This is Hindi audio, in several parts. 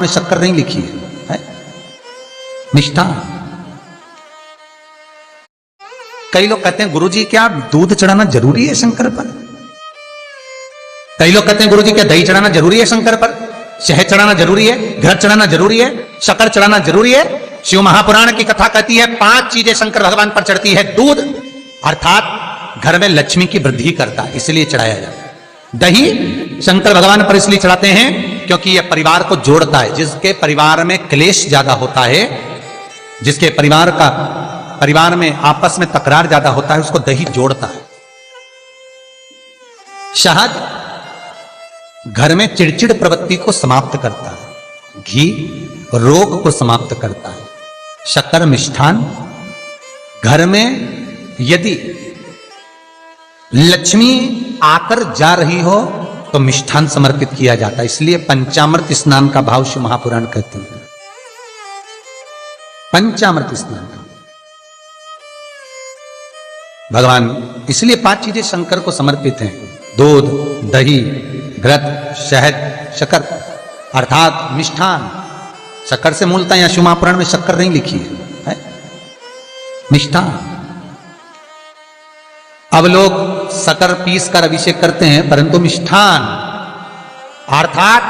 में शक्कर नहीं लिखी है, निष्ठा। कई लोग कहते हैं गुरुजी क्या दूध चढ़ाना जरूरी है शंकर पर? कई लोग कहते हैं गुरुजी क्या दही चढ़ाना जरूरी है शंकर पर? शहद चढ़ाना जरूरी है? घृत चढ़ाना जरूरी है? शक्कर चढ़ाना जरूरी है? शिव महापुराण की कथा कहती है 5 चीजें शंकर भगवान पर चढ़ती है। दूध अर्थात घर में लक्ष्मी की वृद्धि करता है, इसलिए चढ़ाया जाता है। दही शंकर भगवान पर इसलिए चढ़ाते हैं क्योंकि यह परिवार को जोड़ता है। जिसके परिवार में क्लेश ज्यादा होता है, जिसके परिवार में आपस में तकरार ज्यादा होता है, उसको दही जोड़ता है। शहद घर में चिड़चिड़ प्रवृत्ति को समाप्त करता है। घी रोग को समाप्त करता है। शक्कर मिष्ठान घर में यदि लक्ष्मी आकर जा रही हो तो मिष्ठान समर्पित किया जाता है। इसलिए पंचामृत स्नान का भाव शिव महापुराण कहते हैं। पंचामृत स्नान का भगवान, इसलिए 5 चीजें शंकर को समर्पित हैं। दूध, दही, घृत, शहद, शक्कर अर्थात मिष्ठान। शक्कर से मूलतः यहां शिव महापुराण में शक्कर नहीं लिखी है, मिष्ठान। अब लोग शक्कर पीस कर अभिषेक करते हैं, परंतु मिष्ठान अर्थात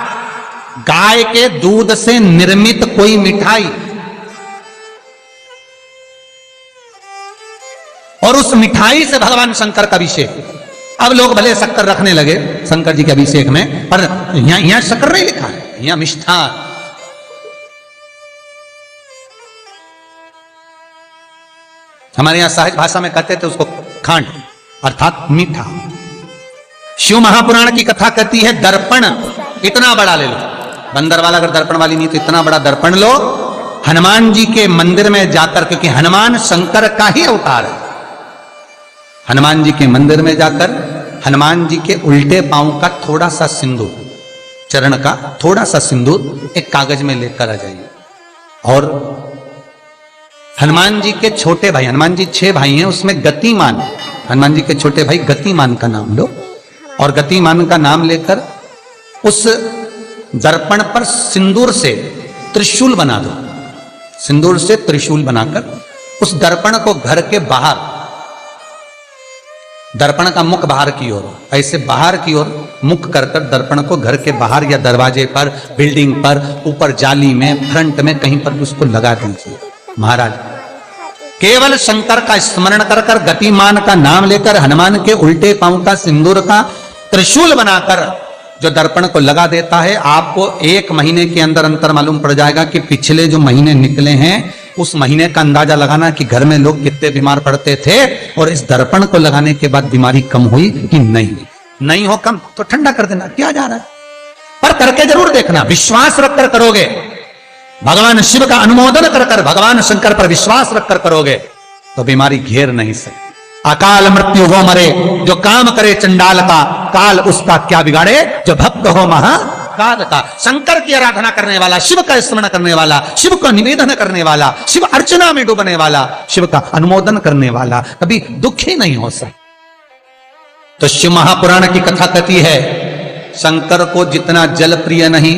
गाय के दूध से निर्मित कोई मिठाई, और उस मिठाई से भगवान शंकर का अभिषेक। अब लोग भले शक्कर रखने लगे शंकर जी के अभिषेक में, पर यहां शक्कर नहीं लिखा है, यहां मिष्ठान। हमारे यहां सहज भाषा में कहते थे उसको खांड अर्थात मीठा। शिव महापुराण की कथा कहती है दर्पण इतना बड़ा ले लो। बंदर वाला अगर दर्पण वाली नहीं तो इतना बड़ा दर्पण लो, हनुमान जी के मंदिर में जाकर, क्योंकि हनुमान शंकर का ही अवतार है। हनुमान जी के मंदिर में जाकर हनुमान जी के उल्टे पांव का थोड़ा सा सिंदूर, चरण का थोड़ा सा सिंदूर एक कागज में लेकर आ जाइए। और हनुमान जी के छोटे भाई, हनुमान जी 6 भाई हैं, उसमें गतिमान, हनुमान जी के छोटे भाई गतिमान का नाम लो, और गतिमान का नाम लेकर उस दर्पण पर सिंदूर से त्रिशूल बना दो। सिंदूर से त्रिशूल बनाकर उस दर्पण को घर के बाहर, दर्पण का मुख बाहर की ओर, ऐसे बाहर की ओर मुख कर कर दर्पण को घर के बाहर या दरवाजे पर, बिल्डिंग पर, ऊपर जाली में, फ्रंट में कहीं पर भी उसको लगा दीजिए। महाराज केवल शंकर का स्मरण कर कर, गतिमान का नाम लेकर, हनुमान के उल्टे पांव का सिंदूर का त्रिशूल बनाकर जो दर्पण को लगा देता है, आपको 1 महीने के अंदर अंतर मालूम पड़ जाएगा कि पिछले जो महीने निकले हैं उस महीने का अंदाजा लगाना कि घर में लोग कितने बीमार पड़ते थे, और इस दर्पण को लगाने के बाद बीमारी कम हुई कि नहीं हो कम तो ठंडा कर देना, क्या जा रहा है, पर करके जरूर देखना। विश्वास रखकर करोगे, भगवान शिव का अनुमोदन कर कर, भगवान शंकर पर विश्वास रखकर करोगे तो बीमारी घेर नहीं सकती। अकाल मृत्यु हो मरे जो काम करे चंडाल का, काल उसका क्या बिगाड़े जो भक्त हो महाकाल का। शंकर की आराधना करने वाला, शिव का स्मरण करने वाला, शिव को निवेदन करने वाला, शिव अर्चना में डूबने वाला, शिव का अनुमोदन करने वाला कभी दुखी नहीं हो सकता। तो शिव महापुराण की कथा कहती है शंकर को जितना जल प्रिय नहीं,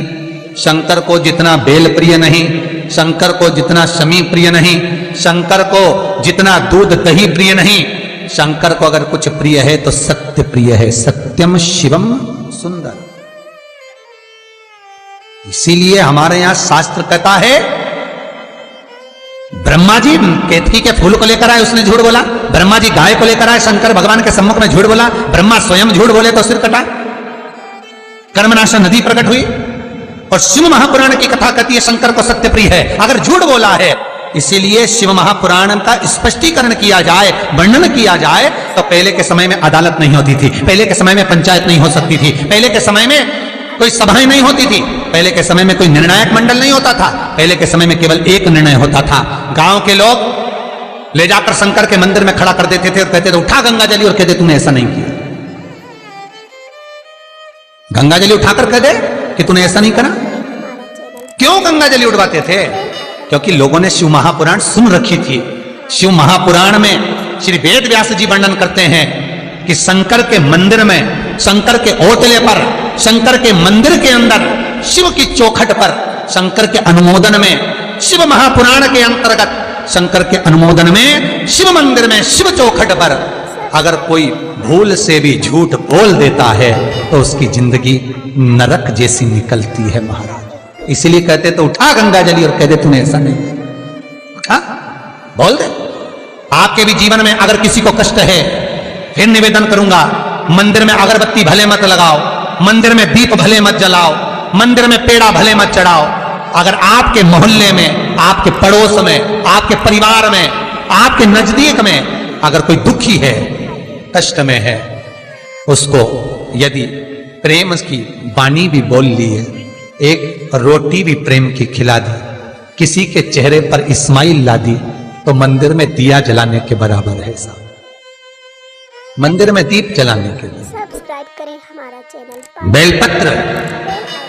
शंकर को जितना बेल प्रिय नहीं, शंकर को जितना शमी प्रिय नहीं, शंकर को जितना दूध दही प्रिय नहीं, शंकर को अगर कुछ प्रिय है तो सत्य प्रिय है। सत्यम शिवम सुंदर। इसीलिए हमारे यहां शास्त्र कहता है, ब्रह्मा जी केतकी के फूल को लेकर आए, उसने झूठ बोला। ब्रह्मा जी गाय को लेकर आए, शंकर भगवान के सम्मुख में झूठ बोला। ब्रह्मा स्वयं झूठ बोले तो सिर कटा। कर्मनाशा नदी प्रकट हुई। और शिव महापुराण की कथा कहती है शंकर को सत्य प्रिय है, अगर झूठ बोला है। इसीलिए शिव महापुराण का स्पष्टीकरण किया जाए, वर्णन किया जाए, तो पहले के समय में अदालत नहीं होती थी, पहले के समय में पंचायत नहीं हो सकती थी, पहले के समय में कोई सभाएं नहीं होती थी, पहले के समय में कोई निर्णायक मंडल नहीं होता था, पहले के समय में केवल एक निर्णय होता था। गांव के लोग ले जाकर शंकर के मंदिर में खड़ा कर देते थे और कहते थे उठा गंगा जली, और कहते तूने ऐसा नहीं किया। गंगा जली उठाकर कह दे कि तूने ऐसा नहीं करा। क्यों गंगा जली उठवाते थे? क्योंकि लोगों ने शिव महापुराण सुन रखी थी। शिव महापुराण में श्री वेद व्यास जी वर्णन करते हैं कि शंकर के मंदिर में, शंकर के ओटले पर, शंकर के मंदिर के अंदर, शिव की चौखट पर शंकर के अनुमोदन में, शिव महापुराण के अंतर्गत शंकर के अनुमोदन में शिव मंदिर में शिव चौखट पर अगर कोई भूल से भी झूठ बोल देता है तो उसकी जिंदगी नरक जैसी निकलती है महाराज। इसलिए कहते तो उठा गंगा जली और कह दे तूने ऐसा नहीं, उठा बोल दे। आपके भी जीवन में अगर किसी को कष्ट है, फिर निवेदन करूंगा, मंदिर में अगरबत्ती भले मत लगाओ, मंदिर में दीप भले मत जलाओ, मंदिर में पेड़ा भले मत चढ़ाओ। अगर आपके मोहल्ले में, आपके पड़ोस में, आपके परिवार में, आपके नजदीक में अगर कोई दुखी है, कष्ट में है, उसको यदि प्रेम की वाणी भी बोल ली है, एक रोटी भी प्रेम की खिला दी, किसी के चेहरे पर इस्माइल ला दी, तो मंदिर में दिया जलाने के बराबर है साहब। मंदिर में दीप जलाने के लिए सब्सक्राइब करें हमारा चैनल। बेलपत्र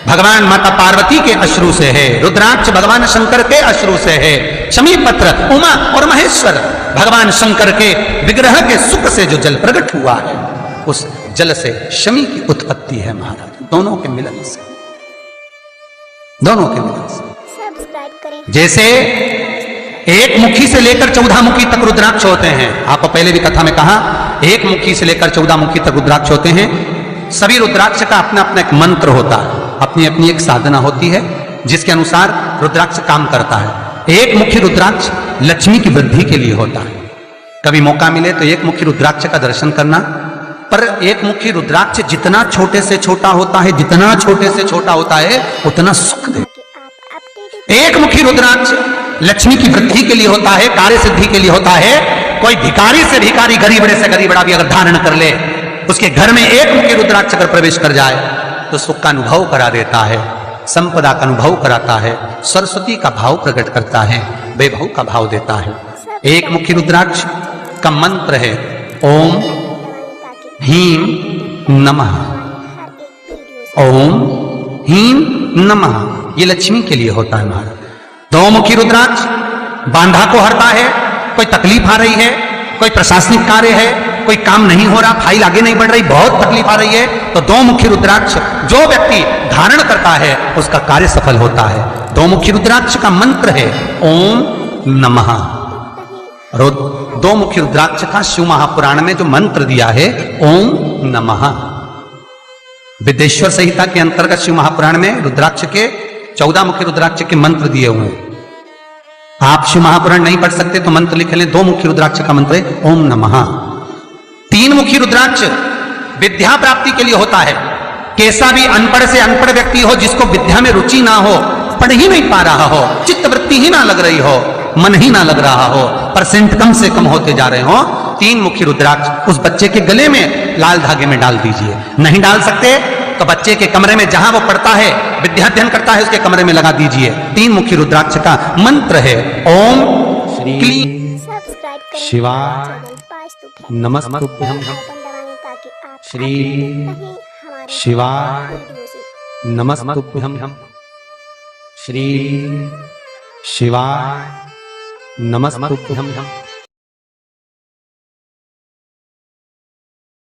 भगवान माता पार्वती के अश्रु से है, रुद्राक्ष भगवान शंकर के अश्रु से है, शमी पत्र उमा और महेश्वर भगवान शंकर के विग्रह के सुख से जो जल प्रकट हुआ है, उस जल से शमी की उत्पत्ति है महाराज। दोनों के मिलन से, दोनों के मिलन से। सब्सक्राइब करें। जैसे एक मुखी से लेकर 14 मुखी तक रुद्राक्ष होते हैं, आपको पहले भी कथा में कहा, एक मुखी से लेकर 14 मुखी तक रुद्राक्ष होते हैं। सभी रुद्राक्ष का अपना अपना एक मंत्र होता है, अपनी अपनी एक साधना होती है जिसके अनुसार रुद्राक्ष काम करता है। एक मुखी रुद्राक्ष लक्ष्मी की वृद्धि के लिए होता है। कभी मौका मिले तो एक मुखी रुद्राक्ष का दर्शन करना। पर एक मुखी रुद्राक्ष जितना छोटे से छोटा होता है, जितना छोटे से छोटा होता है, उतना सुख दे। एक मुखी रुद्राक्ष लक्ष्मी की वृद्धि के लिए होता है, कार्य सिद्धि के लिए होता है। कोई भिखारी से भिखारी, गरीबड़े से गरीबड़ा भी अगर धारण कर ले, उसके घर में एक मुखी रुद्राक्ष अगर प्रवेश कर जाए तो सुख का अनुभव करा देता है, संपदा का अनुभव कराता है, सरस्वती का भाव प्रकट करता है, वैभव का भाव देता है। एक मुखी रुद्राक्ष का मंत्र है ओम ह्रीं नमः, ओम ह्रीं नमः। ये लक्ष्मी के लिए होता है महाराज। दो मुखी रुद्राक्ष बांधा को हरता है। कोई तकलीफ आ रही है, कोई प्रशासनिक कार्य है, कोई काम नहीं हो रहा, फाइल आगे नहीं बढ़ रही, बहुत तकलीफ आ रही है, तो दो मुखी रुद्राक्ष जो व्यक्ति धारण करता है उसका कार्य सफल होता है। दो मुखी रुद्राक्ष का मंत्र है ओम नमः। दो मुखी रुद्राक्ष का शिव महापुराण में जो मंत्र दिया है ओम नमः, विदेश्वर संहिता के अंतर्गत शिव महापुराण में रुद्राक्ष के 14 मुखी रुद्राक्ष के मंत्र दिए हुए हैं। आप शिव महापुराण नहीं पढ़ सकते तो मंत्र लिख लें। दो मुखी रुद्राक्ष का मंत्र है ओम नमः। तीन मुखी रुद्राक्ष विद्या प्राप्ति के लिए होता है। कैसा भी अनपढ़ से अनपढ़ व्यक्ति हो, जिसको विद्या में रुचि ना हो, पढ़ ही नहीं पा रहा हो, चित्त वृत्ति ही ना लग रही हो, मन ही ना लग रहा हो, परसेंट कम से कम होते जा रहे हो, तीन मुखी रुद्राक्ष उस बच्चे के गले में लाल धागे में डाल दीजिए। नहीं डाल सकते तो बच्चे के कमरे में जहां वो पढ़ता है, विद्याध्ययन करता है, उसके कमरे में लगा दीजिए। तीन मुखी रुद्राक्ष का मंत्र है ओम क्लीं शिवाय नमस्तुभ्यं, श्री शिवाय नमस्तुभ्यं, श्री शिवाय नमस्तुभ्यं।